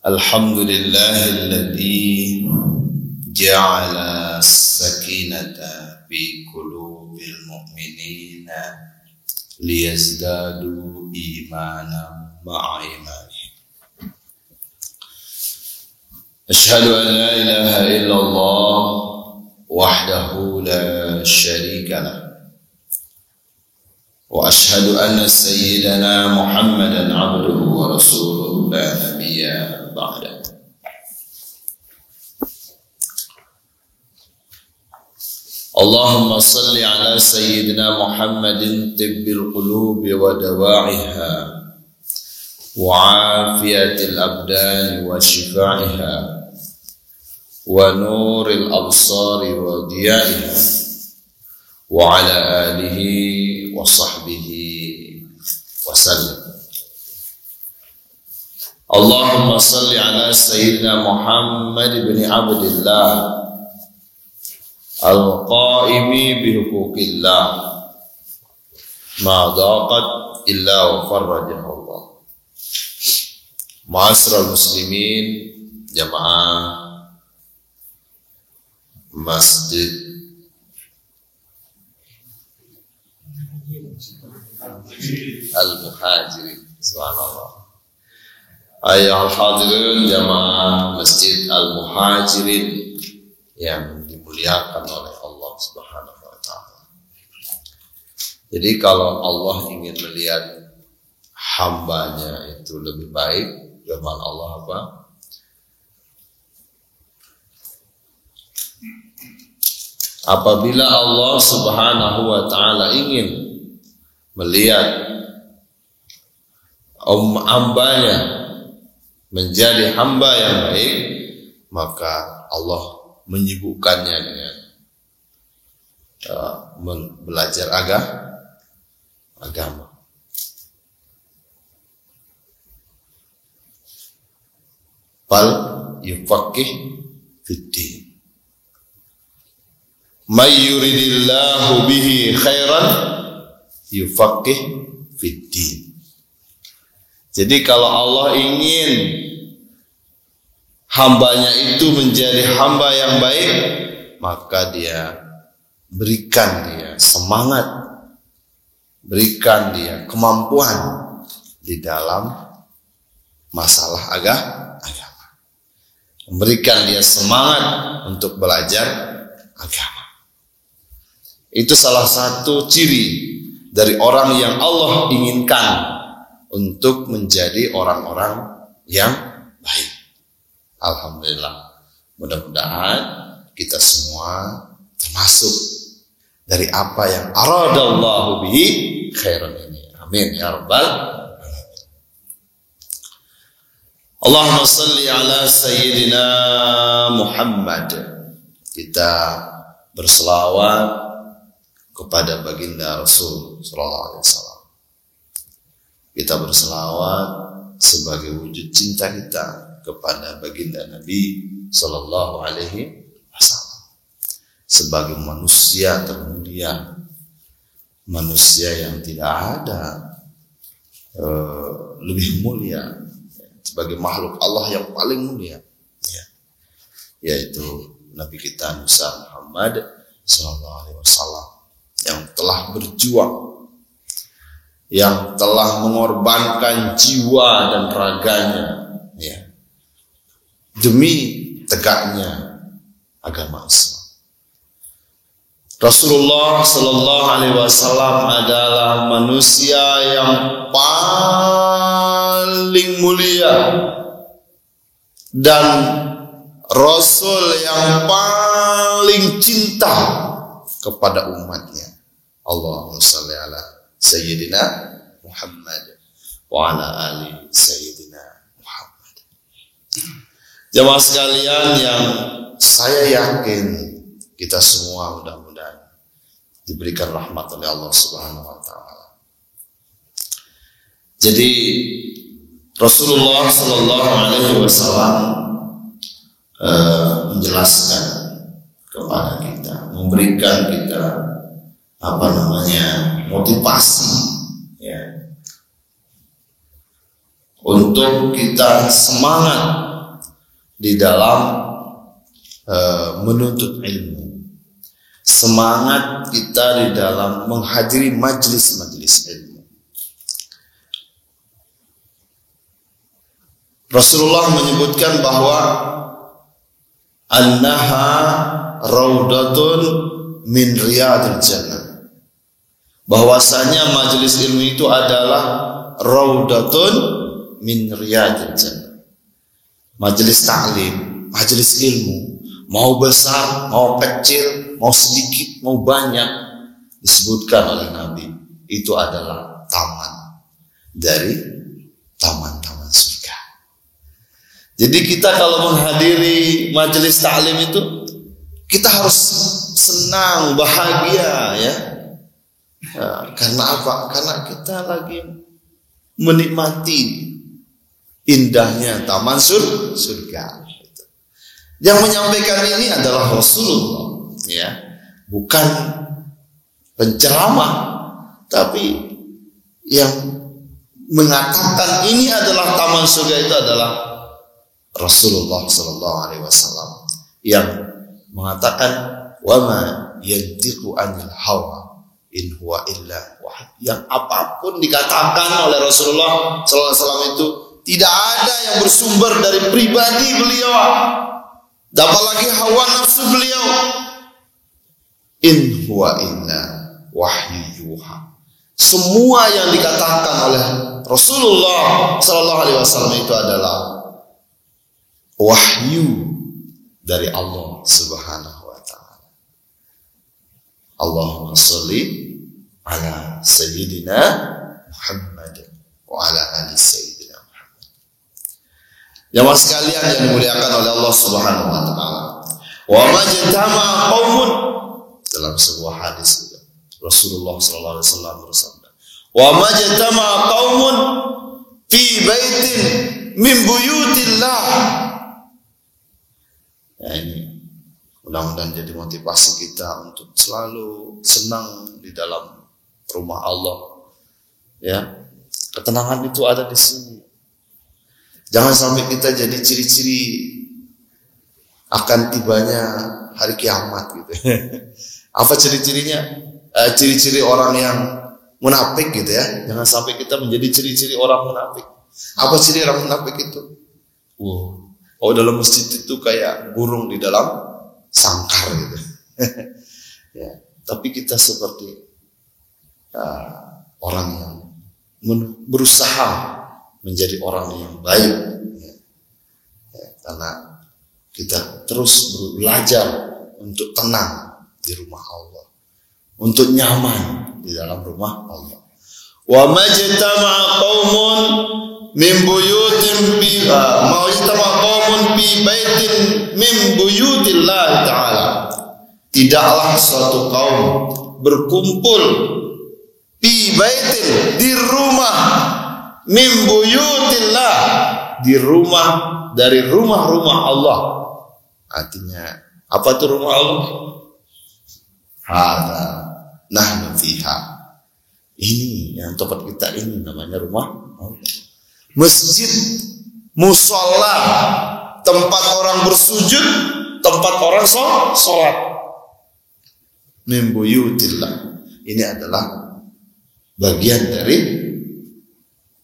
Alhamdulillahilladzi ja'ala as-sakinata fi qulubil mu'minina liyazdadu imanan ma'a imanihim. Ashhadu an la ilaha illallah wahdahu la syarika lah wa ashhadu anna sayyidana Muhammadan abduhu wa rasuluhu la nabiyya ba'da. Allahumma salli ala sayyidina Muhammadin tibbil qulubi wa dawa'iha wa afiyatil abdani wa shifaiha wa nuril absari wa diya'iha wa ala alihi wa sahbihi wa sallam. Allahumma salli ala sayyidina Muhammad ibn Abdillah al-qa'imi bihuquqillah ma daqat illa wa farrajahu Allah. Ma'asyiral muslimin, jamaah Masjid Al-Muhajirin, subhanallah. Ayuhal hadirin jamaah Masjid Al-Muhajirin yang dimuliakan oleh Allah Subhanahu wa taala. Jadi kalau Allah ingin melihat hambanya itu lebih baik, firman Allah apa? Apabila Allah Subhanahu wa taala ingin melihat hambanya menjadi hamba yang baik, maka Allah menyibukkannya dengan belajar agama. Fal yufaqih fiddin. May yuridillahu bihi khairan yufaqih fiddin. Jadi kalau Allah ingin hambanya itu menjadi hamba yang baik, maka dia berikan dia semangat, berikan dia kemampuan di dalam masalah agama, memberikan dia semangat untuk belajar agama. Itu salah satu ciri dari orang yang Allah inginkan untuk menjadi orang-orang yang baik. Alhamdulillah, mudah-mudahan kita semua termasuk dari apa yang aradallahu bihi khairan ini. Amin ya rabbal alamin. Allahumma salli ala sayyidina Muhammad. Kita berselawat kepada baginda Rasul sallallahu alaihi wasallam. Kita berselawat sebagai wujud cinta kita kepada baginda Nabi sallallahu alaihi wasallam sebagai manusia termulia, manusia yang tidak ada lebih mulia, sebagai makhluk Allah yang paling mulia, yaitu Nabi kita Musa Muhammad sallallahu alaihi wasallam yang telah berjuang, yang telah mengorbankan jiwa dan raganya demi tegaknya agama Islam. Rasulullah sallallahu alaihi wasallam adalah manusia yang paling mulia dan Rasul yang paling cinta kepada umatnya. Allahumma shalli ala sayyidina Muhammad wa ala ali sayyidina Muhammad. Jamaah sekalian yang saya yakin kita semua mudah-mudahan diberikan rahmat oleh Allah Subhanahu wa taala. Jadi Rasulullah sallallahu alaihi wasallam menjelaskan kepada kita, memberikan kita motivasi untuk kita semangat di dalam menuntut ilmu, semangat kita di dalam menghadiri majlis-majlis ilmu. Rasulullah menyebutkan bahwa annaha raudatun min riyadil jannah, bahwasanya majlis ilmu itu adalah raudatun min riyadil jannah. Majelis ta'lim, majelis ilmu, mau besar, mau kecil, mau sedikit, mau banyak, disebutkan oleh Nabi, itu adalah taman dari taman-taman surga. Jadi kita kalau menghadiri majelis ta'lim itu, kita harus senang, bahagia, ya. Karena apa? Karena kita lagi menikmati indahnya taman surga. Yang menyampaikan ini adalah Rasulullah, ya, bukan penceramah, tapi yang mengatakan ini adalah taman surga itu adalah Rasulullah Sallallahu Alaihi Wasallam, yang mengatakan wa ma yantiqu anil hawa in huwa illa wahyi. Yang apapun dikatakan oleh Rasulullah Sallallahu Alaihi Wasallam itu tidak ada yang bersumber dari pribadi beliau, apalagi hawa nafsu beliau. In huwa illa wahyu yuha. Semua yang dikatakan oleh Rasulullah Sallallahu Alaihi Wasallam itu adalah wahyu dari Allah Subhanahu wa Ta'ala. Allahumma sholli ala sayyidina Muhammad wa ala ali sayyidina Muhammad. Jamaah sekalian yang dimuliakan oleh Allah Subhanahu wa Ta'ala, wa majtama'a qaumun, dalam sebuah hadis Rasulullah sallallahu alaihi wasallam bersabda, wa majtama'a qaumun fi baitin min buyutillah. Ya, ini mudah-mudahan jadi motivasi kita untuk selalu senang di dalam rumah Allah. Ya, ketenangan itu ada di sini. Jangan sampai kita jadi ciri-ciri akan tibanya hari kiamat gitu. Apa ciri-cirinya? Ciri-ciri orang yang munafik gitu ya. Jangan sampai kita menjadi ciri-ciri orang munafik. Apa ciri orang munafik itu? Oh, dalam masjid itu kayak burung di dalam sangkar gitu. Ya, tapi kita seperti orang yang berusaha menjadi orang yang baik, ya. Karena kita terus belajar untuk tenang di rumah Allah, untuk nyaman di dalam rumah Allah. Wa majtama'a qaumun min buyutin fi baitin min buyutillah ta'ala. Tidaklah suatu kaum berkumpul fi baitin, di rumah, min buyutillah, di rumah dari rumah-rumah Allah. Artinya apa itu rumah Allah? Hada nahnu fiha. Ini yang tempat kita ini namanya rumah Allah. Masjid, musola, tempat orang bersujud, tempat orang sholat. Min buyutillah. Ini adalah bagian dari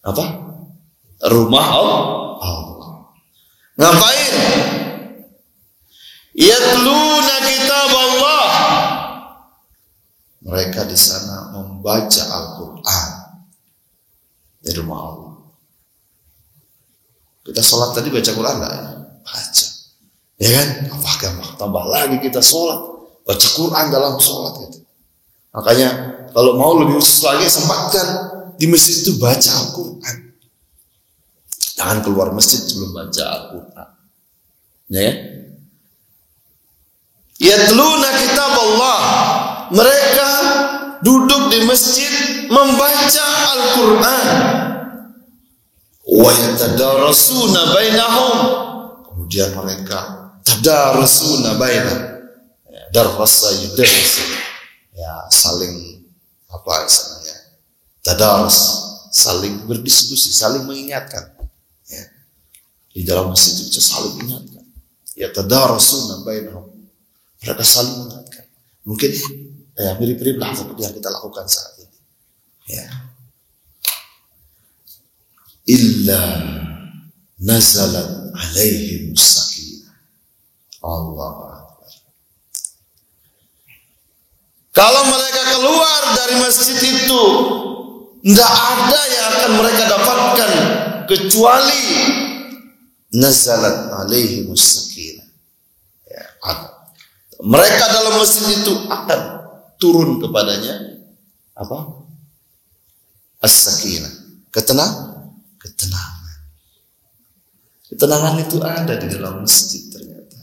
apa? Rumah Allah. Ngapain? Yatluna kitab Allah. Mereka di sana membaca Al-Quran di rumah Allah. Kita sholat tadi baca Quran enggak ya? Baca. Ya kan? Apakah tambah lagi kita sholat, baca Quran dalam sholat gitu. Makanya kalau mau lebih khusus lagi, sempatkan di masjid itu baca Al-Quran. Jangan keluar masjid sebelum baca Al-Quran. Ya kan? Yatluna kitab Allah. Mereka duduk di masjid membaca Al-Quran. Wa yatadarasuna bainahum. Kemudian mereka tadarasuna bainahum. Darasa yudarris. Ya, saling apa istilahnya? Tadarus, saling berdiskusi, saling mengingatkan. Di dalam masjid itu saling ingatkan. Ya tadarasuna bainahum. Mereka saling ingatkan. Mungkin mirip-mirip lah seperti yang kita lakukan saat ini. Ya. Illa nazalat alaihim sakinah. Allah Akbar. Kalau mereka keluar dari masjid itu, tidak ada yang akan mereka dapatkan kecuali nazalat alaihim sakinah. Ya, mereka dalam masjid itu akan turun kepadanya apa? As-sakinah. Ketenangan. Ketenangan itu ada di dalam masjid ternyata.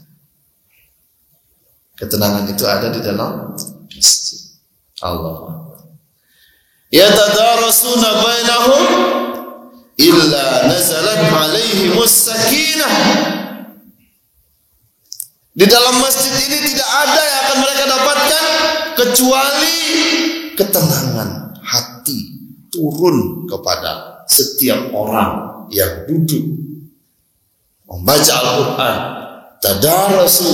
Ketenangan itu ada di dalam masjid. Allah. Yatadarasuna bainahum illa nazalat alaihimus sakinah. Di dalam masjid ini tidak ada yang akan mereka dapatkan kecuali ketenangan hati turun kepada setiap orang yang duduk membaca Al-Quran, tadarasu,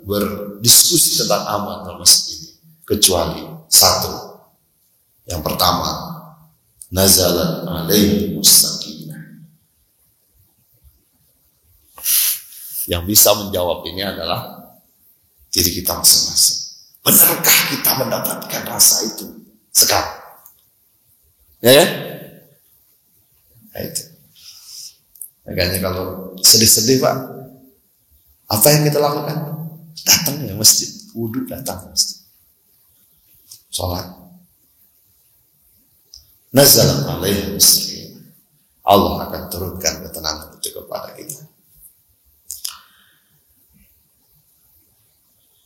berdiskusi tentang amal dalam masjid ini, kecuali satu. Yang pertama, nazalat alaihimus sakinah. Yang bisa menjawab ini adalah diri kita masing-masing. Benarkah kita mendapatkan rasa itu sekarang? Ya kan? Nah, itu. Makanya kalau sedih-sedih Pak, apa yang kita lakukan? Datang ya masjid, wudhu datang masjid, sholat. Nazalat alaihim sakinah. Allah akan turunkan ketenangan itu kepada kita.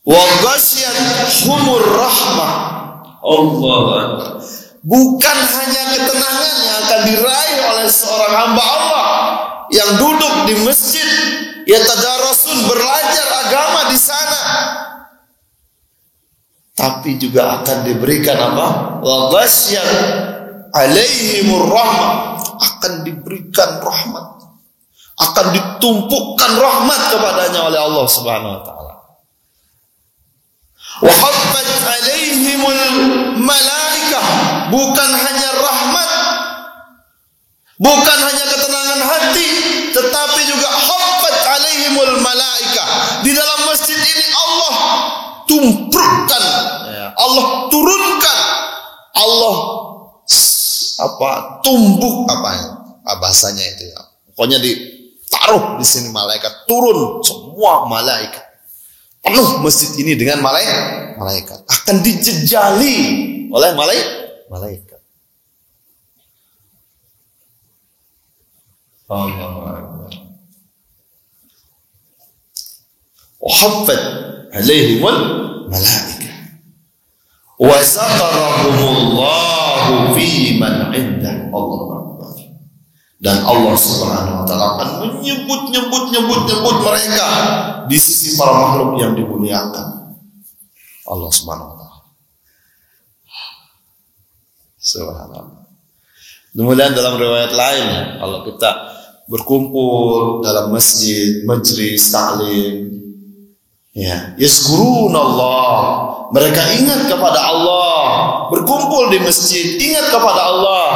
Wa ghasyiyatuhumur rahmah. Allah Akbar. Bukan hanya ketenangan yang akan diraih oleh seorang hamba Allah yang duduk di masjid, ya tadarasun, belajar agama di sana, tapi juga akan diberikan apa? Wa ghasyiyat alaihimur rahmah, akan diberikan rahmat, akan ditumpukkan rahmat kepadanya oleh Allah Subhanahu wa taala. Wa haffat alaihimul malaikah, bukan hanya rahmat, bukan hanya ketenangan hati, tetapi juga haffat alaihimul malaikah. Di dalam masjid ini Allah tumpukan, Allah turunkan, Allah tumbuk bahasanya itu ya. Pokoknya ditaruh di sini malaikat, turun semua malaikat. Penuh masjid ini dengan malaikat. Akan dijejali oleh malaikat. Allahu Akbar. Wa haffat alaihimul malaikah. Wa zakarahumullahu fi man indah. Allahu Akbar. Dan Allah Subhanahu wa taala akan menyebut mereka di sisi para makhluk yang dimuliakan. Allah Subhanahu wa taala. Subhanallah. Kemudian dalam riwayat lain, kalau kita berkumpul dalam masjid, majlis ta'lim, ya, yazkurunallah, mereka ingat kepada Allah, berkumpul di masjid, ingat kepada Allah.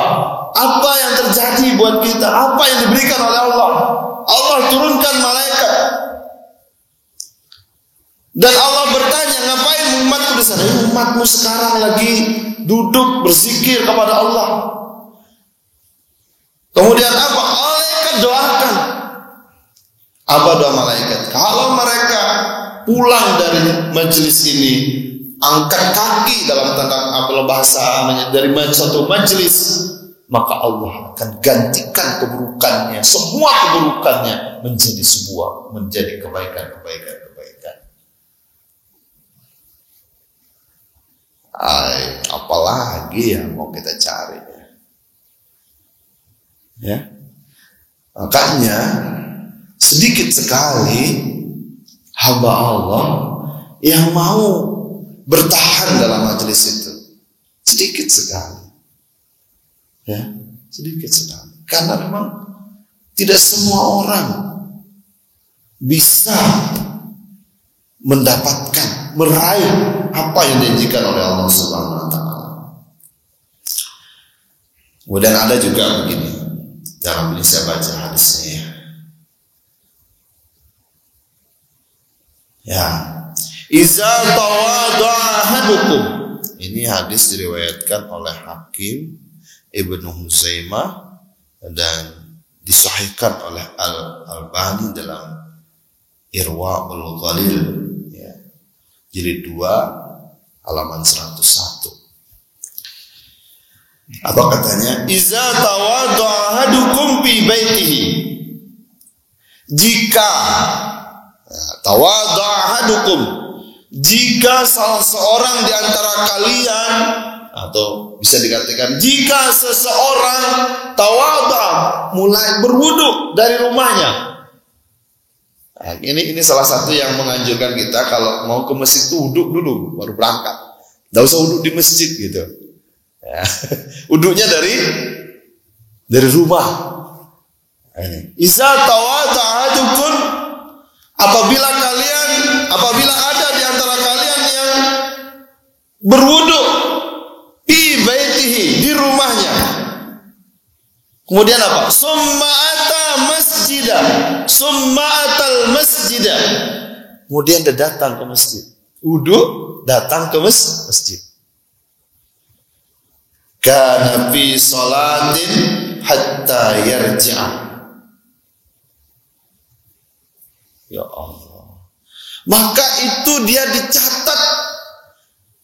Apa yang terjadi buat kita? Apa yang diberikan oleh Allah? Allah turunkan malaikat. Dan Allah bertanya, ngapain umatku di sana? Umatmu sekarang lagi duduk berzikir kepada Allah. Kemudian apa? Malaikat doakan. Apa doa malaikat? Kalau mereka pulang dari majelis ini, angkat kaki dalam tanda bahasa dari suatu majelis, maka Allah akan gantikan keburukannya, semua keburukannya menjadi kebaikan. Apalagi yang mau kita cari, ya. Makanya sedikit sekali hamba Allah yang mau bertahan dalam majelis itu, sedikit sekali. Ya, sedikit sekali. Karena memang tidak semua orang bisa mendapatkan, meraih apa yang dijanjikan oleh Allah Subhanahu wa taala. Kemudian ada juga begini, dalam ini saya baca hadisnya ya. Iza tawadha'a ahadukum. Ini hadis diriwayatkan oleh Hakim Ibnu Huzaimah dan disahihkan oleh Al-Albani dalam Irwaul Ghalil ya. Jilid 2 halaman 101. Apa katanya? Iza tawadha'a ahadukum fi baitihi. Jika tawadha'a ahadukum, jika salah seorang di antara kalian, atau bisa dikatakan jika seseorang tawadha, mulai berwudu dari rumahnya. Nah, ini salah satu yang menganjurkan kita kalau mau ke masjid itu wudu dulu baru berangkat. Enggak usah wudu di masjid gitu. Ya. Wudunya dari rumah. Iza tawadha ahadukum, apabila ada di antara kalian yang berwudu fi baitihi, di rumahnya. Kemudian apa? Summa atal masjida. Kemudian dia datang ke masjid. Wudu, datang ke masjid. Kana fi salatin hatta yarji'a. Ya Allah. Maka itu dia dicatat,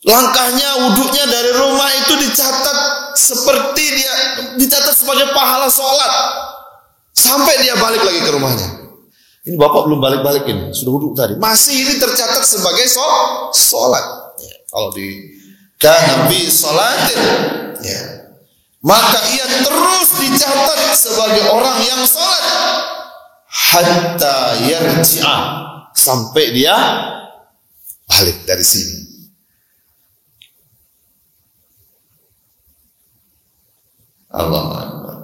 langkahnya, wudhunya dari rumah itu dicatat seperti dia dicatat sebagai pahala sholat sampai dia balik lagi ke rumahnya. Ini bapak belum balik-balik ini, sudah wudhu tadi, masih ini tercatat sebagai sholat. Ya, kalau di Nabi sholatin, ya, maka ia terus dicatat sebagai orang yang sholat hatta yarji'a, sampai dia balik dari sini. Allah Akbar.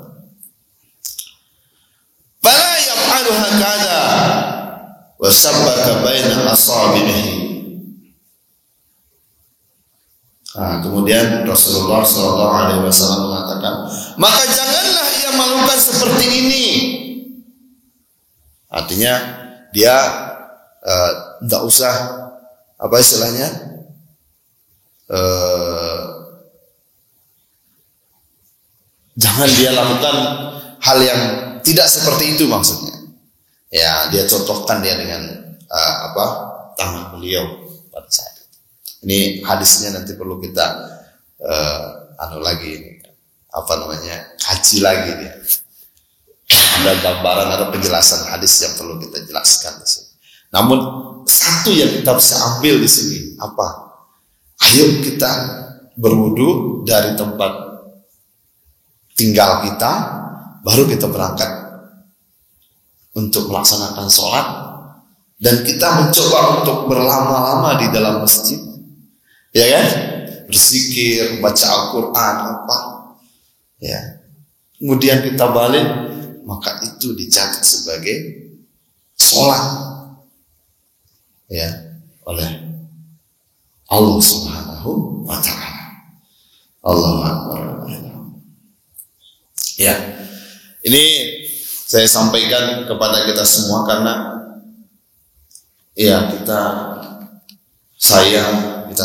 Fala yaf'alu hakadha wa sabbaka baina asabihi. Kemudian Rasulullah SAW mengatakan, maka janganlah ia melakukan seperti ini. Artinya dia tidak usah apa istilahnya, jangan dia lakukan hal yang tidak seperti itu maksudnya. Ya, dia contohkan dia dengan tangan beliau pada saat itu. Ini hadisnya nanti perlu kita kaji lagi dia. Ada gambaran, ada penjelasan hadis yang perlu kita jelaskan di sini. Namun satu yang kita bisa ambil di sini apa? Ayo kita berwudu dari tempat tinggal kita, baru kita berangkat untuk melaksanakan sholat, dan kita mencoba untuk berlama-lama di dalam masjid, ya kan? Berzikir, baca Al-Quran apa, ya. Kemudian kita balik, maka itu dicatat sebagai sholat, ya, oleh Allah Subhanahu wa ta'ala. Allahu Akbar. Ya, ini saya sampaikan kepada kita semua karena ya kita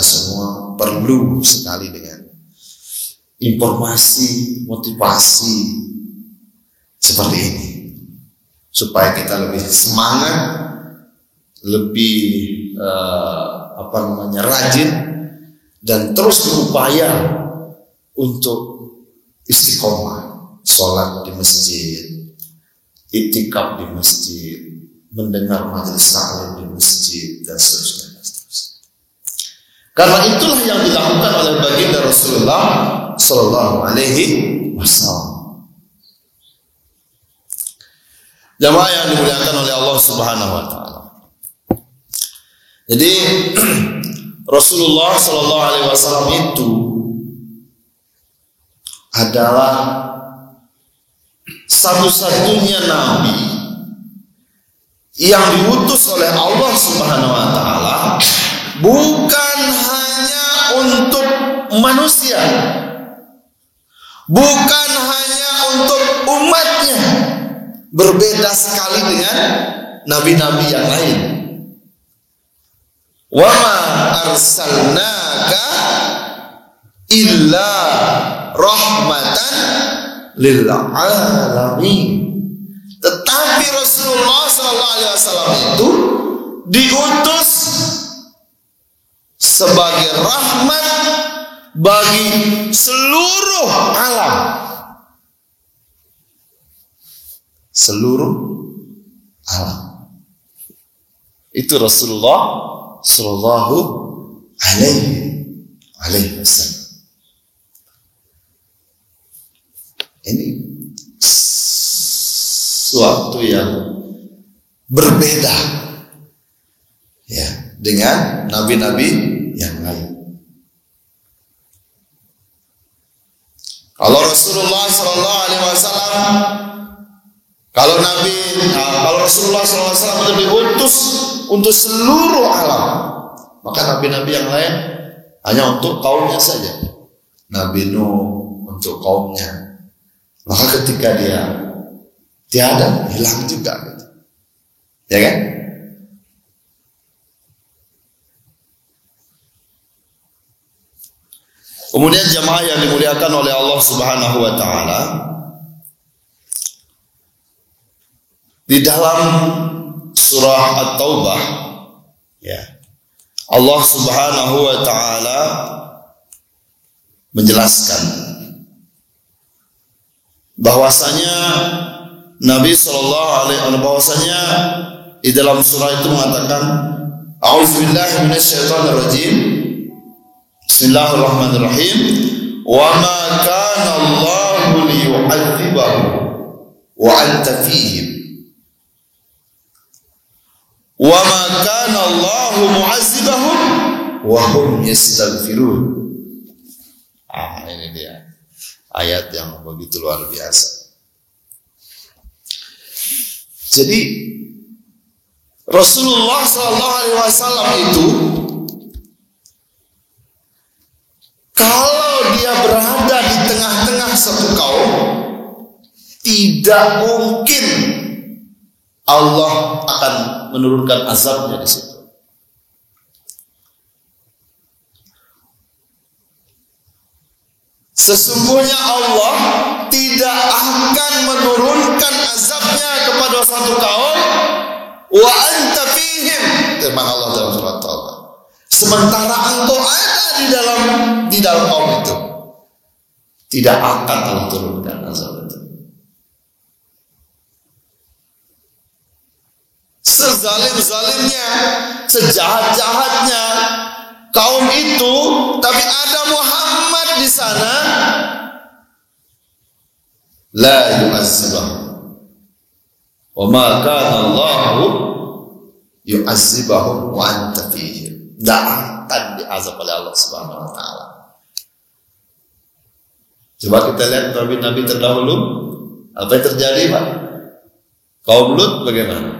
semua perlu sekali dengan informasi, motivasi seperti ini supaya kita lebih semangat, lebih rajin dan terus berupaya untuk istiqomah, sholat di masjid, iktikaf di masjid, mendengar majelis taklim di masjid, dan seterusnya. Karena itulah yang dilakukan oleh baginda Rasulullah Sallallahu Alaihi Wasallam. Jamaah yang dimuliakan oleh Allah Subhanahu Wa Taala. Jadi Rasulullah Sallallahu Alaihi Wasallam itu adalah satu-satunya nabi yang diutus oleh Allah Subhanahu wa taala bukan hanya untuk manusia, bukan hanya untuk umatnya, berbeda sekali dengan nabi-nabi yang lain. Wa ma arsalnaka illa rahmatan lil alamin. Tetapi Rasulullah SAW itu diutus sebagai rahmat bagi seluruh alam. Seluruh alam. Itu Rasulullah Sallallahu Alaihi Wasallam. Ini suatu yang berbeda ya dengan nabi-nabi yang lain. Kalau Rasulullah Sallallahu Alaihi Wasallam, kalau Rasulullah Sallallahu Alaihi Wasallam itu diutus untuk seluruh alam, maka nabi-nabi yang lain hanya untuk kaumnya saja. Nabi Nuh untuk kaumnya, maka ketika dia tiada, hilang juga, ya kan? Kemudian jamaah yang dimuliakan oleh Allah Subhanahu wa taala, di dalam surah At-Taubah ya, Allah Subhanahu wa taala menjelaskan bahwasanya Nabi sallallahu alaihi wasallam, bahwasanya di dalam surah itu mengatakan a'udzubillahi minasyaitonir rajim. Bismillahirrahmanirrahim. Wa ma kana Allahu liyu'adzibahum wa anta fihim. Wa ma kana Allahu mu'adzibahum wa hum yastaghfirun. Ini dia ayat yang begitu luar biasa. Jadi Rasulullah Sallallahu Alaihi Wasallam itu kalau dia berada di tengah-tengah satu kaum, tidak mungkin Allah akan menurunkan azabnya di situ. Sesungguhnya Allah tidak akan menurunkan azabnya kepada satu kaum wa anta fihim, firman Allah dalam surat Taubah, sementara engkau ada di dalam kaum itu, tidak akan Allah turunkan azab itu. Sezalim-zalimnya, sejahat-jahatnya kaum itu, tapi ada Muhammad di sana, la yu'azzibahum wa ma kana Allahu yu'azzibahum wa anta fihim. Tidak akan diazab oleh Allah Subhanahu wa taala. Coba kita lihat nabi-nabi terdahulu, apa yang terjadi, Pak? Kaum Lut bagaimana?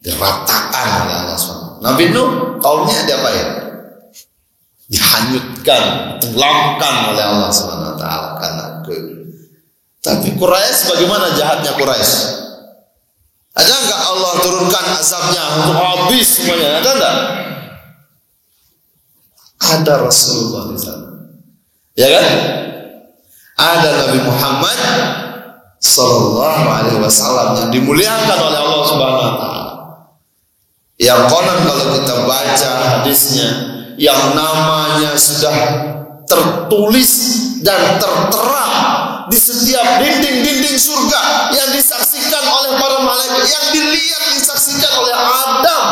Diratakan oleh Allah SWT. Nabi Nuh, kaumnya diapain? Dihanyutkan, tenggelamkan oleh Allah SWT karena Tapi Quraisy, bagaimana jahatnya Quraisy? Ada enggak Allah turunkan azabnya untuk habis semuanya? Ada enggak? Ada Rasulullah di sana, ya kan? Ada Nabi Muhammad Sallallahu Alaihi Wasallam yang dimuliakan oleh Allah Subhanahu Wa Taala, yang konon kalau kita baca hadisnya, yang namanya sudah tertulis dan tertera di setiap dinding-dinding surga, yang disaksikan oleh para malaikat, yang dilihat disaksikan oleh Adam.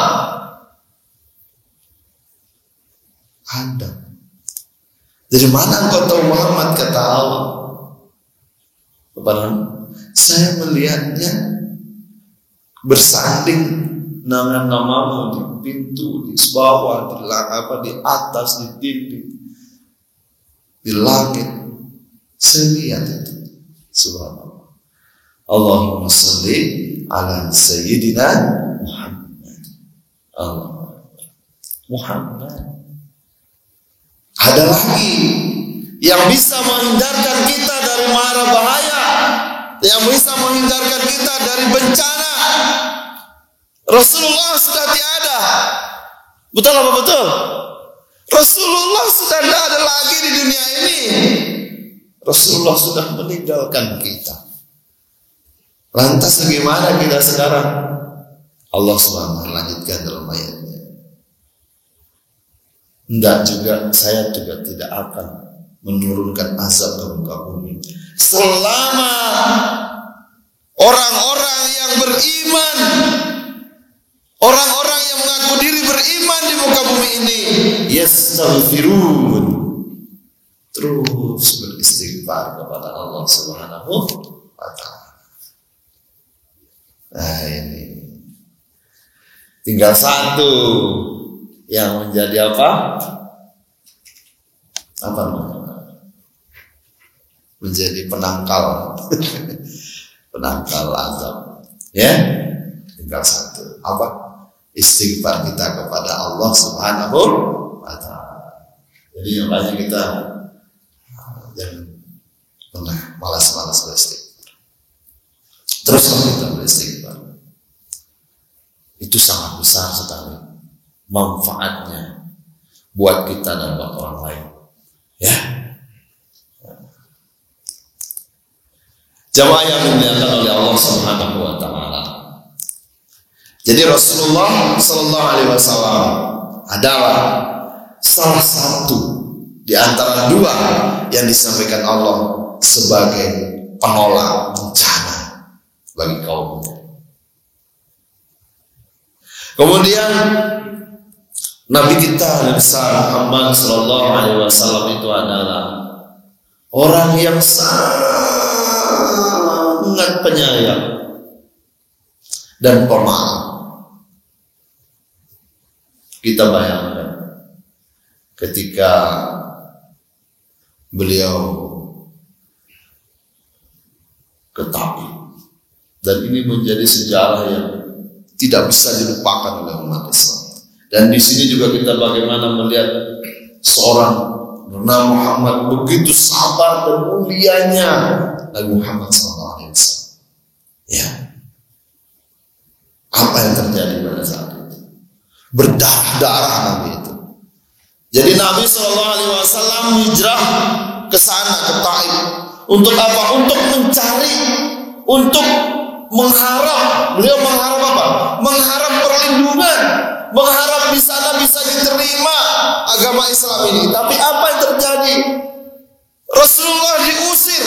Dari mana engkau tahu Muhammad? Kata Allah, saya melihatnya bersanding dengan namamu di pintu, di bawah, di atas, di dinding, di langit. Saya lihat itu. Subhanallah. Allahumma salli ala sayyidina Muhammad. Allah Muhammad. Ada lagi yang bisa menghindarkan kita dari mara bahaya, yang bisa menghindarkan kita dari bencana. Rasulullah sudah tiada. Betul apa betul? Rasulullah sudah tidak ada lagi di dunia ini. Rasulullah sudah meninggalkan kita. Lantas bagaimana kita sekarang? Allah SWT lanjutkan dalam ayatnya. Saya juga tidak akan menurunkan azab ke muka bumi selama orang-orang yang beriman, orang-orang yang mengaku diri beriman di muka bumi ini yastaghfirun, terus beristighfar kepada Allah Subhanahu wa ta'ala. Nah, ini tinggal satu yang menjadi apa menjadi penangkal penangkal azab, ya. Tinggal satu, apa? Istighfar kita kepada Allah Subhanahu wa ta'ala. Jadi makanya kita jangan pernah malas-malas beristighfar. Terus kita beristighfar. Itu sangat besar sekali manfaatnya buat kita dan buat orang lain. Ya. Jamaah yang dimuliakan oleh Allah Subhanahu wa ta'ala. Jadi Rasulullah sallallahu alaihi wasallam adalah salah satu di antara dua yang disampaikan Allah sebagai penolak bencana bagi kaumnya. Kemudian Nabi kita Nabi Muhammad sallallahu alaihi wasallam itu adalah orang yang sangat penyayang dan pemaaf. Kita bayangkan ketika beliau ke Taif, dan ini menjadi sejarah yang tidak bisa dilupakan oleh umat Islam. Dan di sini juga kita bagaimana melihat seorang bernama Muhammad begitu sabar dan mulianya Nabi Muhammad SAW. Ya, apa yang terjadi pada saat itu? Berdarah-darah Nabi itu. Jadi Nabi SAW hijrah ke sana, ke Taif. Untuk apa? Untuk mencari, untuk mengharap. Beliau mengharap apa? Mengharap perlindungan, mengharap di sana bisa diterima agama Islam ini. Tapi apa yang terjadi? Rasulullah diusir,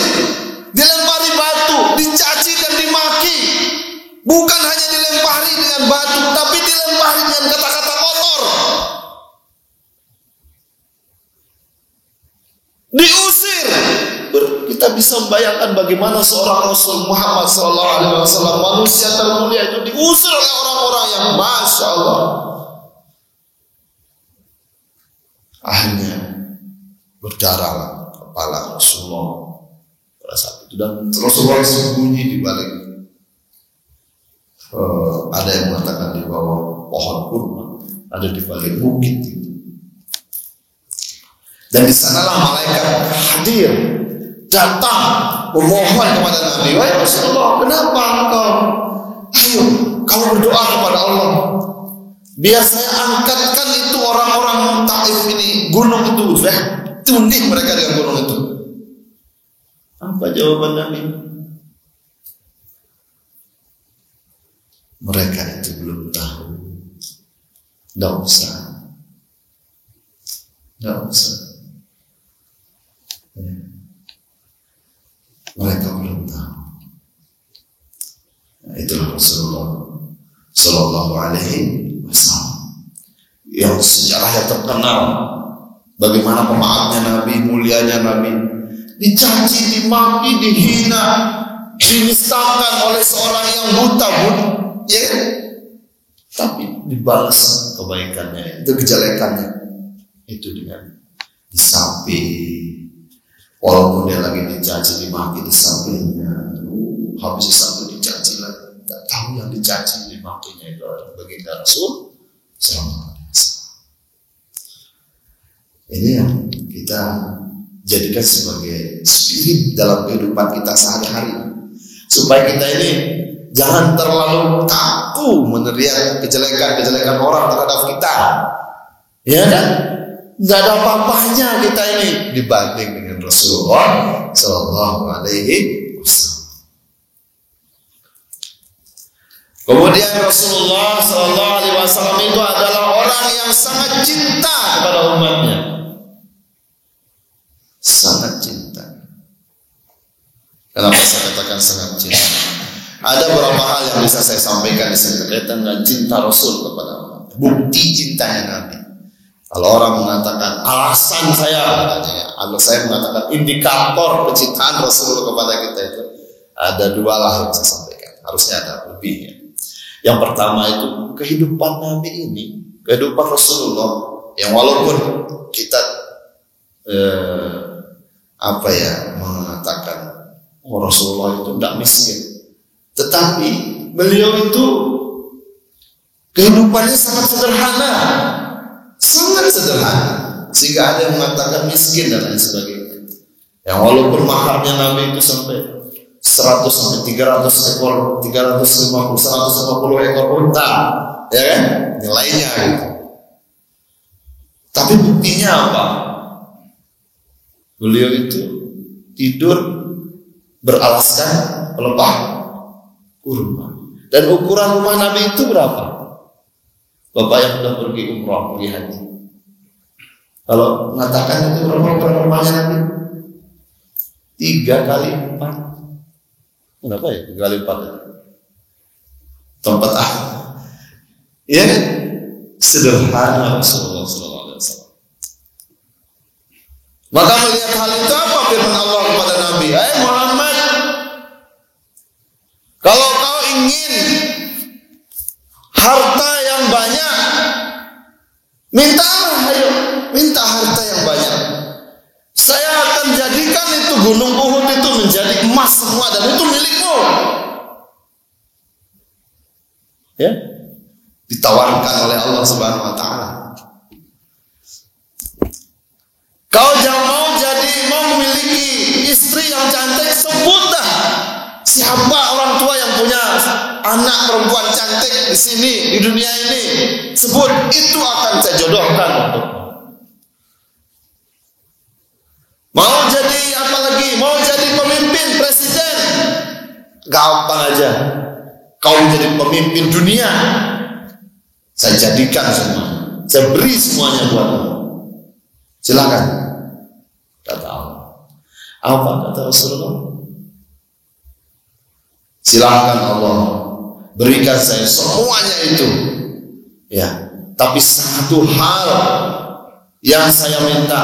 dilempari batu, dicaci dan dimaki. Bukan hanya dilempari dengan batu, tapi dilempari dengan kata-kata kotor. Diusir. Kita bisa membayangkan bagaimana seorang Rasul Muhammad SAW, manusia termulia itu diusir oleh orang-orang yang Masya Allah. Akhirnya berdarah kepala Rasulullah pada saat itu, dan Rasulullah sembunyi di balik ada yang mengatakan di bawah pohon kurma, ada di balik bukit itu. Dan di sanalah malaikat hadir, datang memohon kepada Nabi, wahai Rasulullah, kenapa engkau? Ayo, kau berdoa kepada Allah, biar saya angkatkan itu orang-orang Taif ini, gunung itu, sudah tundih mereka dengan gunung itu. Apa jawaban Nabi? Mereka itu belum tahu. Tidak usah. Ya. Mereka belum tahu. Nah, itulah Rasulullah Sallallahu Alaihi Wasallam yang sejarahnya terkenal. Bagaimana pemaafnya Nabi, mulianya Nabi, dicaci, dimaki, dihina, dinistakan oleh seorang yang buta, ya, tapi dibalas kebaikannya, itu kejelekannya itu dengan disapi, walaupun dia lagi dicaci, dimaki, disapinya, habis disapi, dicaci lagi, tak tahu ya mencaci dimakinya itu baginda Rasul sallallahu alaihi wasallam. Ini yang kita jadikan sebagai spirit dalam kehidupan kita sehari-hari, supaya kita ini jangan terlalu kaku meneriak kejelekan-kejelekan orang terhadap kita, ya kan? Nggak ada apa-apanya kita ini dibanding dengan Rasulullah sallallahu alaihi wasallam. Kemudian Rasulullah sallallahu alaihi wasallam itu adalah orang yang sangat cinta kepada umatnya. Sangat cinta. Kenapa saya katakan sangat cinta? Ada beberapa hal yang bisa saya sampaikan di sini terkait dengan cinta Rasul kepada umat. Bukti cintanya Nabi. Kalau orang mengatakan alasan saya, kalau saya mengatakan indikator kecintaan Rasul kepada kita itu ada dua lah yang saya sampaikan. Harusnya ada lebihnya. Yang pertama itu kehidupan Nabi ini, kehidupan Rasulullah yang walaupun kita mengatakan Rasulullah itu tidak miskin, tetapi beliau itu kehidupannya sangat sederhana, sehingga ada yang mengatakan miskin dan lain sebagainya. Yang walaupun maharnya Nabi itu sampai 100 sampai 300 ekor, 350, 150 ekor unta, ya kan? Nilainya gitu. Tapi buktinya apa? Beliau itu tidur beralaskan pelepah kurma. Dan ukuran rumah Nabi itu berapa? Bapak yang sudah pergi umrah, pergi haji, kalau mengatakan itu berapa ukuran rumahnya Nabi? 3 kali 4. Kenapa ya 3 kali 4 itu? Tempat ya kan? Sederhana Rasulullah SAW. Maka melihat hal itu apa firman Allah kepada Nabi? Muhammad, kalau kau ingin harta yang banyak, minta harta yang banyak. Saya akan jadikan itu gunung Uhud itu menjadi emas semua dan itu milikmu. Ya, ditawarkan oleh Allah Subhanahu Wa Taala. Kau jangan mau memiliki istri yang cantik, sebutlah siapa orang tua yang punya anak perempuan cantik di sini di dunia ini, sebut, itu akan saya jodohkan untukmu. Mau jadi apa lagi? Mau jadi pemimpin, presiden, gampang aja. Kau jadi pemimpin dunia, saya jadikan semua, saya beri semuanya buatmu. Silakan, kata Allah. Apa kata Rasulullah? Silakan Allah, berikan saya semuanya itu. Ya, tapi satu hal yang saya minta,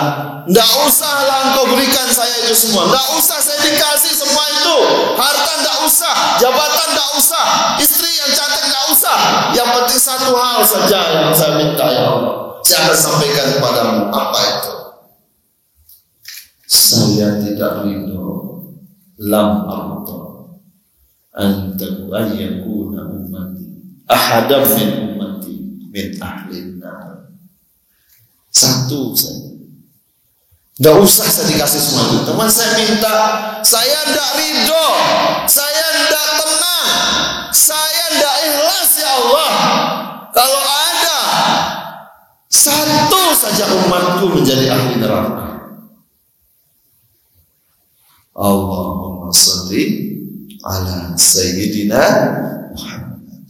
tidak usahlah engkau berikan saya itu semua, tidak usah saya dikasih semua itu, harta tidak usah, jabatan tidak usah, istri yang cantik tidak usah. Yang penting satu hal saja yang saya minta, ya Allah, saya akan sampaikan kepadamu. Apa itu? Saya tidak ridho lam arda antaku ayyakuna ummati ahadam min ummati min ahlin nar. Satu saja, tidak usah saya dikasih semua itu. Teman saya minta, saya tidak ridho, saya tidak tenang, saya tidak ikhlas, ya Allah, kalau ada satu saja umatku menjadi ahli neraka. Allahumma sholli ala sayyidina Muhammad.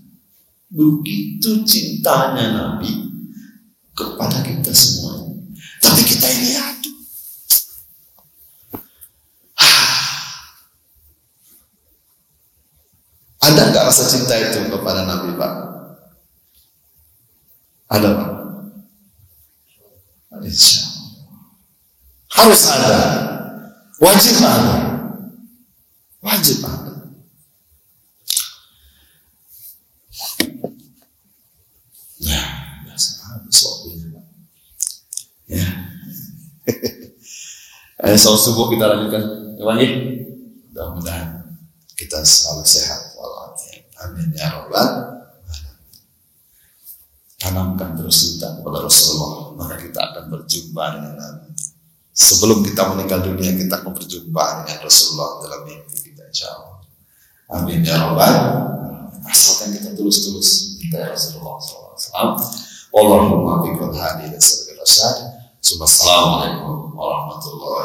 Begitu cintanya Nabi kepada kita semua. Tapi kita ini aduh. Ada nggak rasa cinta itu kepada Nabi, Pak? Ada, Pak? Insya Allah. Harus ada. Wajib ada. Wajib ada. Ya, habis waktunya. Ya. Soal subuh kita lanjutkan lagi. Mudah-mudahan kita selalu sehat walafiat. Amin ya rabbal alamin. Tanamkan terus cinta kepada Rasulullah, maka kita akan berjumpa dengan Nabi. Sebelum kita meninggal dunia, kita akan berjumpa dengan Rasulullah dalam mimpi kita, insyaallah. Amin ya rabbal alamin. Asalkan kita tulus-tulus cinta Rasulullah SAW. Allahumma biqul hadi wa sallallahu alaihi wasallam. Assalamualaikum warahmatullahi